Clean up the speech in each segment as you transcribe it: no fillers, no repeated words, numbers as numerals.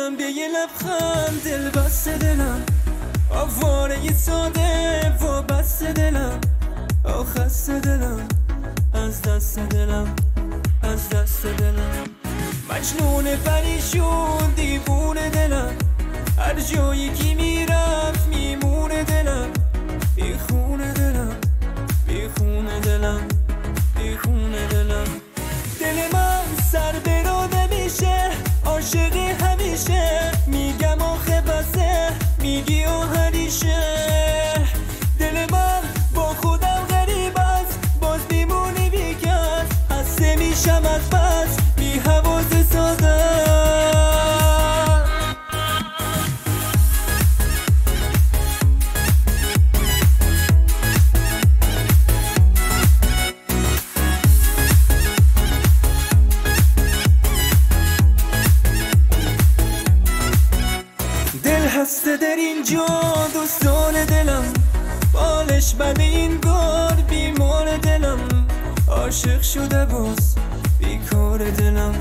دلم به یه لبخند دل بست دلم آواره یه ساده و بست دلم خسته دلم از دست دلم از دست دلم مجنون پریشون دیوونه دلم هر جایی که میرفت میمونه دلم بیخونه دلم بیخونه دلم بیخونه دلم دل من سر براده میشه عاشق همیشه میگم آخه بسه میگی هریشه دل من با خودم غریب است باز میمونی بیکس هسته میشم از بس بی حواس ساده هسته در اینجا دوستان دلم بالش بد این بار بیمار دلم عاشق شده باز بیکار دلم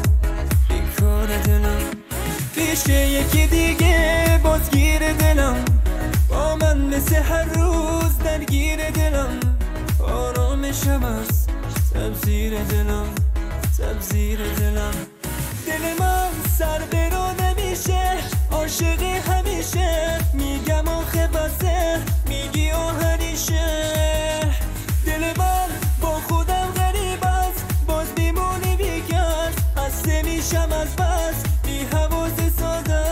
بیکار دلم پیش یکی دیگه بازگیر دلم با من مثل هر روز درگیر دلم آرامشم از سبزیر دلم سبزیر دلم دل من سر براده میشه عاشق همیشه میگم آخه بسه میگی هریشه دل من با خودم غریب است باز بیمونی بیکس هسته میشم از بس بی حواس ساده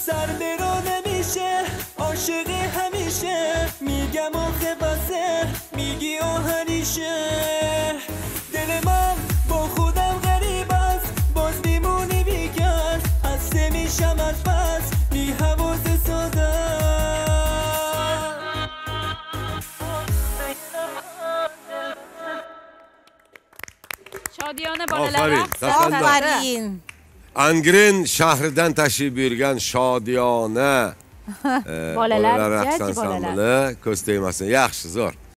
سر برا نمیشه عاشق همیشه میگم آخه بسه میگی هریشه دل من با خودم غریب است باز میمونی بیکس هسته میشم از بس بی حواس ساده شادیانه bolalar آفرین Angren şəhridən təşrif buyurgan şadiyanə bolalar rəqs ansamblı kostyumasını yaxşı zor.